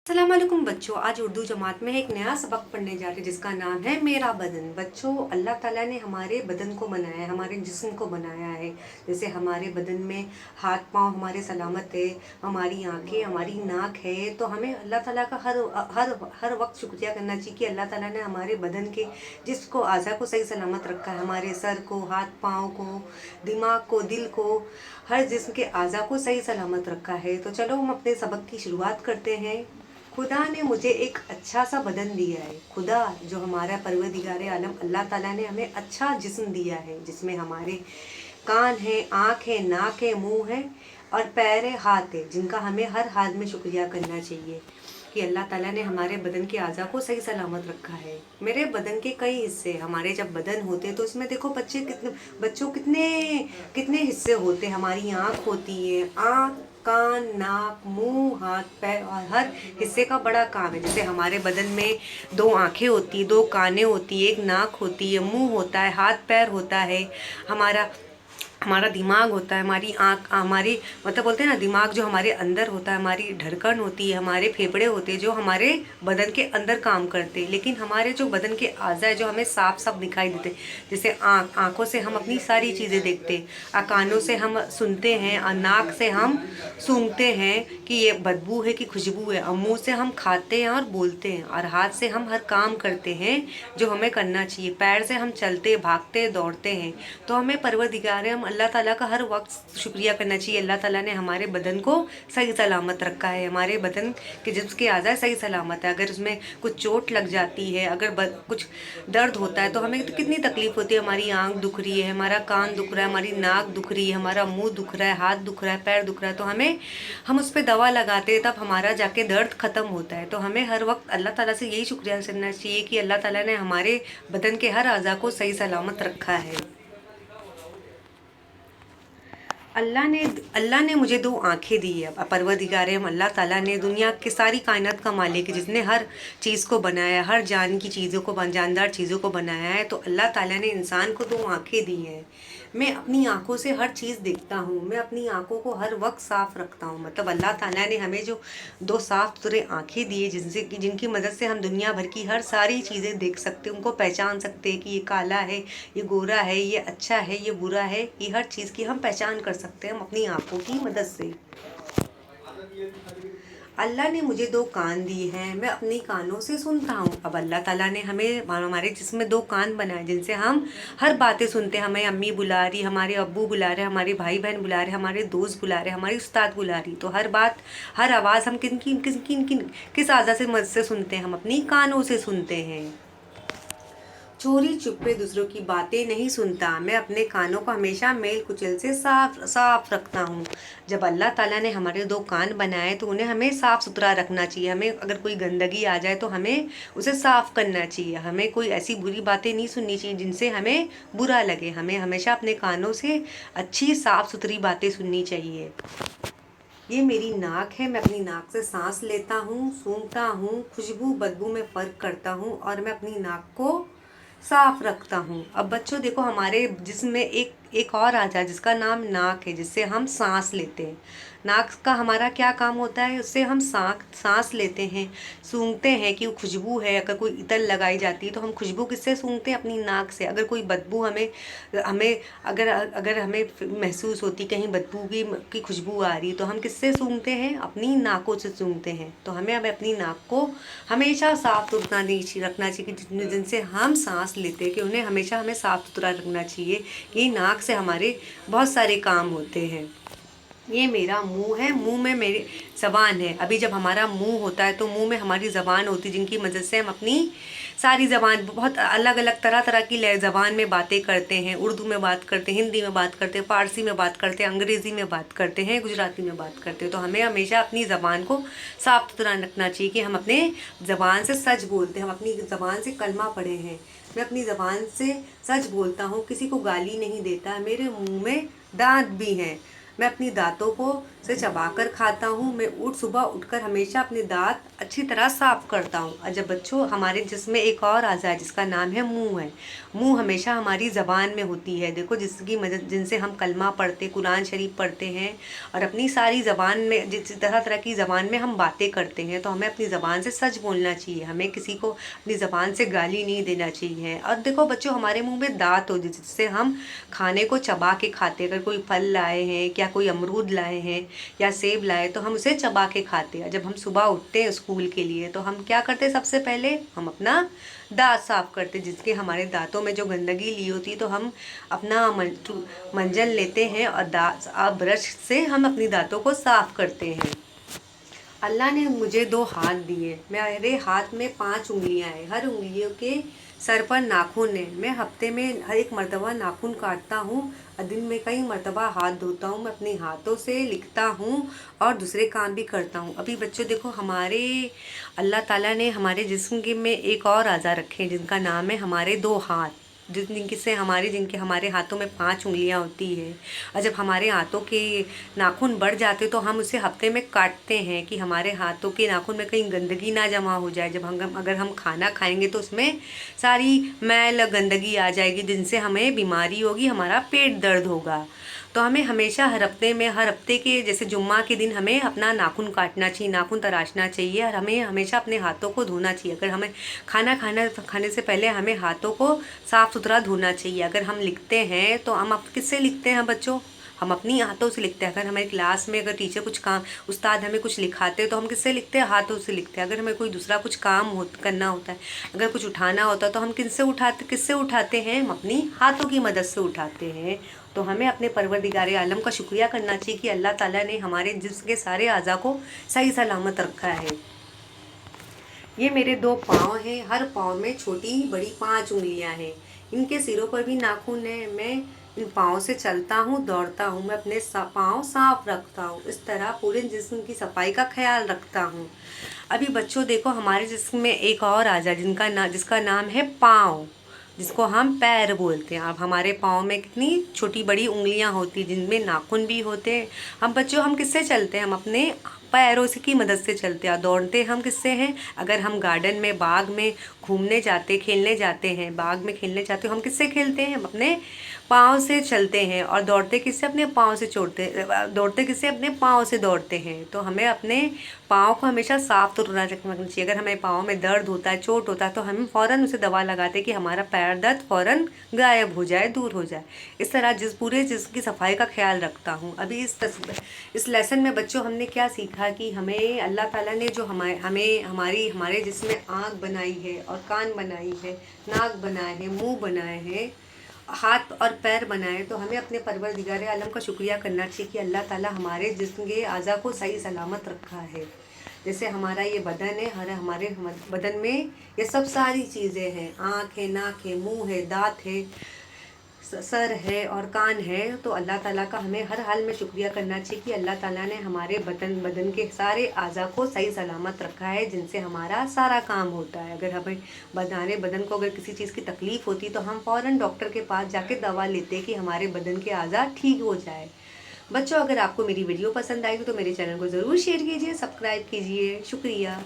अस्सलाम वालेकुम बच्चों। आज उर्दू जमात में एक नया सबक पढ़ने जा रहे हैं जिसका नाम है मेरा बदन। बच्चों, अल्लाह ताला ने हमारे बदन को बनाया है, हमारे जिस्म को बनाया है। जैसे हमारे बदन में हाथ पाँव हमारे सलामत है, हमारी आंखें, हमारी नाक है। तो हमें अल्लाह ताला का हर हर हर वक्त शुक्रिया करना चाहिए कि अल्लाह ताला ने हमारे बदन के जिस्म को, आज़ा को सही सलामत रखा है। हमारे सर को, हाथ पाँव को, दिमाग को, दिल को, हर जिस्म के आज़ा को सही सलामत रखा है। तो चलो हम अपने सबक की शुरुआत करते हैं। खुदा ने मुझे एक अच्छा सा बदन दिया है। खुदा जो हमारा परवरदिगार आलम अल्लाह ताला ने हमें अच्छा जिस्म दिया है, जिसमें हमारे कान है, आँख है, नाक है, मुंह है और पैर है, हाथ है, जिनका हमें हर हाल में शुक्रिया करना चाहिए कि अल्लाह ताला ने हमारे बदन के आज़ा को सही सलामत रखा है। मेरे बदन के कई हिस्से, हमारे जब बदन होते हैं तो इसमें देखो बच्चों कितने कितने हिस्से होते हैं। हमारी आँख होती है, आँख, कान, नाक, मुंह, हाथ, पैर और हर हिस्से का बड़ा काम है। जैसे हमारे बदन में दो आंखें होती है, दो कानें होती है, एक नाक होती है, मुंह होता है, हाथ पैर होता है, हमारा हमारा दिमाग होता है, हमारी आँख, हमारी मतलब बोलते हैं ना, दिमाग जो हमारे अंदर होता है, हमारी धड़कन होती है, हमारे फेफड़े होते हैं जो हमारे बदन के अंदर काम करते हैं। लेकिन हमारे जो बदन के अज़ा है जो हमें साफ साफ दिखाई देते हैं, जैसे आँखों से हम अपनी सारी चीज़ें देखते हैं, कानों से हम सुनते हैं, और नाक से हम सूंघते हैं कि ये बदबू है कि खुशबू है, और मुँह से हम खाते हैं और बोलते हैं, और हाथ से हम हर काम करते हैं जो हमें करना चाहिए, पैर से हम चलते, भागते, दौड़ते हैं। तो हमें परवरदिगार हम अल्लाह ताला का हर वक्त शुक्रिया करना चाहिए। अल्लाह ताला ने हमारे बदन को सही सलामत रखा है, हमारे बदन के जिस्म के आज़ा सही सलामत है। अगर उसमें कुछ चोट लग जाती है, अगर कुछ दर्द होता है तो हमें तो कितनी तकलीफ होती है। हमारी आँख दुख रही है, हमारा कान दुख रहा है, हमारी नाक दुख रही है, हमारा मुंह दुख रहा है, हाथ दुख रहा है, पैर दुख रहा है, तो हम उस पर दवा लगाते हैं, तब हमारा जाके दर्द ख़त्म होता है। तो हमें हर वक्त अल्लाह ताला से यही शुक्रिया करना चाहिए कि अल्लाह ताला ने हमारे बदन के हर आज़ा को सही सलामत रखा है। अल्लाह ने मुझे दो आंखें दी है। परवरदिगार हम अल्लाह ताला ने दुनिया की सारी कायनात का मालिक है, जिसने हर चीज़ को बनाया, हर जान की चीज़ों को, जानदार चीज़ों को बनाया है। तो अल्लाह ताला ने इंसान को दो आंखें दी हैं। मैं अपनी आंखों से हर चीज़ देखता हूँ, मैं अपनी आंखों को हर वक्त साफ रखता हूँ। मतलब अल्लाह ताला ने हमें जो दो साफ सुथरे आंखें दी है, जिनकी मदद से हम दुनिया भर की हर सारी चीज़ें देख सकते हैं, उनको पहचान सकते हैं कि ये काला है, ये गोरा है, ये अच्छा है, ये बुरा है। ये हर चीज़ की हम पहचान कर सकते हैं हम अपनी आंखों की मदद से। अल्लाह ने मुझे दो कान दिए हैं, मैं अपनी कानों से सुनता हूँ। अब अल्लाह ताला ने हमें हमारे जिस्म में दो कान बनाए, जिनसे हम हर बातें सुनते हैं। हमें अम्मी बुला रही, हमारे अब्बू बुला रहे, हमारे भाई बहन बुला रहे, हमारे दोस्त बुला रहे, हमारी उस्ताद बुला रही। तो हर बात, हर आवाज़ हम किस आज़ा से मदद से सुनते हैं? हम अपनी कानों से सुनते हैं। चोरी छुपे दूसरों की बातें नहीं सुनता, मैं अपने कानों को हमेशा मेल कुचल से साफ साफ रखता हूँ। जब अल्लाह ताला ने हमारे दो कान बनाए तो उन्हें हमें साफ़ सुथरा रखना चाहिए। हमें अगर कोई गंदगी आ जाए तो हमें उसे साफ़ करना चाहिए। हमें कोई ऐसी बुरी बातें नहीं सुननी चाहिए जिनसे हमें बुरा लगे। हमें हमेशा अपने कानों से अच्छी साफ़ सुथरी बातें सुननी चाहिए। ये मेरी नाक है, मैं अपनी नाक से सांस लेता हूँ, सूंघता हूँ, खुशबू बदबू में फ़र्क करता हूँ, और मैं अपनी नाक को साफ रखता हूँ। अब बच्चों देखो, हमारे जिस्म में एक और आजा जिसका नाम नाक है, जिससे हम सांस लेते हैं। नाक का हमारा क्या काम होता है? उससे हम सांस लेते हैं, सूंघते हैं कि वो खुशबू है। अगर कोई इत्र लगाई जाती है तो हम खुशबू किससे सूंघते हैं? अपनी नाक से। अगर कोई बदबू हमें हमें अगर अगर हमें महसूस होती, कहीं बदबू की खुशबू आ रही, तो हम किससे सूंघते हैं? अपनी नाकों से सूंघते हैं। तो हमें अपनी नाक को हमेशा साफ सुथरा रखना चाहिए, कि जिनसे हम सांस लेते हैं कि उन्हें हमेशा हमें साफ सुथरा रखना चाहिए, कि नाक से हमारे बहुत सारे काम होते हैं। ये मेरा मुंह है, मुंह में मेरी ज़बान है। अभी जब हमारा मुंह होता है तो मुंह में हमारी ज़बान होती है, जिनकी मदद से हम अपनी सारी ज़बान, बहुत अलग अलग तरह तरह की ज़बान में बातें करते हैं। उर्दू में बात करते हैं, हिंदी में बात करते हैं, फारसी में बात करते हैं, अंग्रेज़ी में बात करते हैं, गुजराती में बात करते हैं। तो हमें हमेशा अपनी ज़बान को साफ सुथरा रखना चाहिए कि हम अपने ज़बान से सच बोलते हैं, हम अपनी ज़बान से कलमा पढ़े हैं। मैं अपनी ज़बान से सच बोलता हूँ, किसी को गाली नहीं देता, मेरे मुँह में दांत भी हैं। मैं अपनी दांतों को से चबाकर खाता हूँ। मैं सुबह उठकर हमेशा अपने दांत अच्छी तरह साफ करता हूँ। और जब बच्चों हमारे जिस्म में एक और अज़ा है जिसका नाम है मुंह है। मुंह हमेशा हमारी ज़बान में होती है। देखो जिसकी मदद जिनसे हम कलमा पढ़ते, कुरान शरीफ पढ़ते हैं और अपनी सारी ज़बान में जिस तरह तरह की ज़बान में हम बातें करते हैं। तो हमें अपनी ज़बान से सच बोलना चाहिए, हमें किसी को अपनी ज़बान से गाली नहीं देना चाहिए। और देखो बच्चों हमारे मुंह में दांत हो जिससे हम खाने को चबा के खाते हैं। अगर कोई फल लाए हैं, क्या कोई अमरूद लाए हैं या सेब लाए तो हम उसे चबा के खाते हैं। जब हम सुबह उठते हैं स्कूल के लिए तो हम क्या करते हैं, सबसे पहले हम अपना दांत साफ करते हैं। जिसके हमारे दांतों में जो गंदगी ली होती है तो हम अपना मंजन लेते हैं और ब्रश से हम अपनी दांतों को साफ करते हैं। अल्लाह ने मुझे 2 हाथ दिए, मेरे हाथ में 5 उंगलियां हैं, हर उंगलियों के सर पर नाखून है। मैं हफ्ते में हर एक मर्तबा नाखून काटता हूँ और दिन में कई मर्तबा हाथ धोता हूँ। मैं अपने हाथों से लिखता हूँ और दूसरे काम भी करता हूँ। अभी बच्चों देखो हमारे अल्लाह ताला ने हमारे जिस्म के में एक और अज़ा रखे हैं जिनका नाम है हमारे 2 हाथ। जिनके हमारे हाथों में 5 उंगलियां होती है। और जब हमारे हाथों के नाखून बढ़ जाते तो हम उसे हफ्ते में काटते हैं कि हमारे हाथों के नाखून में कहीं गंदगी ना जमा हो जाए। जब हम अगर हम खाना खाएंगे तो उसमें सारी मैल गंदगी आ जाएगी जिनसे हमें बीमारी होगी, हमारा पेट दर्द होगा। तो हमें हमेशा हर हफ्ते के जैसे जुम्मा के दिन हमें अपना नाखून काटना चाहिए, नाखून तराशना चाहिए और हमें हमेशा अपने हाथों को धोना चाहिए। अगर हमें खाने से पहले हमें हाथों को साफ़ सुथरा धोना चाहिए। अगर हम लिखते हैं तो हम किससे लिखते हैं बच्चों, हम अपनी हाथों से लिखते हैं। अगर हमारी क्लास में अगर टीचर कुछ काम उस्ताद हमें कुछ लिखाते हैं तो हम किससे लिखते हैं, हाथों से लिखते हैं। अगर हमें कोई दूसरा कुछ काम करना होता है, अगर कुछ उठाना होता है तो हम किससे उठाते हैं, हम अपनी हाथों की मदद से उठाते हैं। तो हमें अपने परवरदिगार आलम का शुक्रिया करना चाहिए कि अल्लाह ताला ने हमारे जिस्म के सारे अज़ा को सही सलामत रखा है। ये मेरे 2 पाँव हैं, हर पाँव में छोटी बड़ी 5 उंगलियां हैं। इनके सिरों पर भी नाखून है। मैं इन पाँव से चलता हूँ, दौड़ता हूँ। मैं अपने पाँव साफ रखता हूँ। इस तरह पूरे जिस्म की सफाई का ख्याल रखता हूँ। अभी बच्चों देखो हमारे जिस्म में एक और अज़ा जिसका नाम है पाँव, जिसको हम पैर बोलते हैं। अब हमारे पाँव में कितनी छोटी बड़ी उंगलियां होती हैं जिनमें नाखून भी होते हैं। हम किससे चलते हैं, हम अपने पैरों से की मदद से चलते हैं। दौड़ते हम किससे हैं, अगर हम गार्डन में बाग में घूमने जाते खेलने जाते हैं, बाग में खेलने जाते हो हम किससे खेलते हैं, हम अपने पाँव से चलते हैं। और दौड़ते किससे, अपने पाँव से दौड़ते किससे, अपने पाँव से दौड़ते हैं। तो हमें अपने पाँव को हमेशा साफ तो रखना चाहिए। अगर हमें पाँव में दर्द होता है, चोट होता है तो हम फ़ौरन उसे दवा लगाते कि हमारा पैर दर्द फ़ौरन गायब हो जाए, दूर हो जाए। इस तरह पूरे जिस्म की सफाई का ख्याल रखता हूँ। अभी इस लेसन में बच्चों हमने क्या सीखा कि हमें अल्लाह ताला ने जो हमारे जिस्म में आँख बनाई है और कान बनाई है, नाक बनाए हैं, मुँह बनाए हैं, हाथ और पैर बनाए, तो हमें अपने परवरदिगार आलम का शुक्रिया करना चाहिए कि अल्लाह ताला हमारे जिस्म के अज़ा को सही सलामत रखा है। जैसे हमारा ये बदन है, हमारे बदन में ये सब सारी चीज़ें हैं, आँख है, नाक है, मुंह है, दांत है, सर है और कान है। तो अल्लाह ताला का हमें हर हाल में शुक्रिया करना चाहिए कि अल्लाह ताला ने हमारे बदन के सारे अज़ा को सही सलामत रखा है जिनसे हमारा सारा काम होता है। अगर हमें बदन को अगर किसी चीज़ की तकलीफ़ होती तो हम फ़ौरन डॉक्टर के पास जाके दवा लेते कि हमारे बदन के अज़ा ठीक हो जाए। बच्चों अगर आपको मेरी वीडियो पसंद आई तो मेरे चैनल को ज़रूर शेयर कीजिए, सब्सक्राइब कीजिए। शुक्रिया।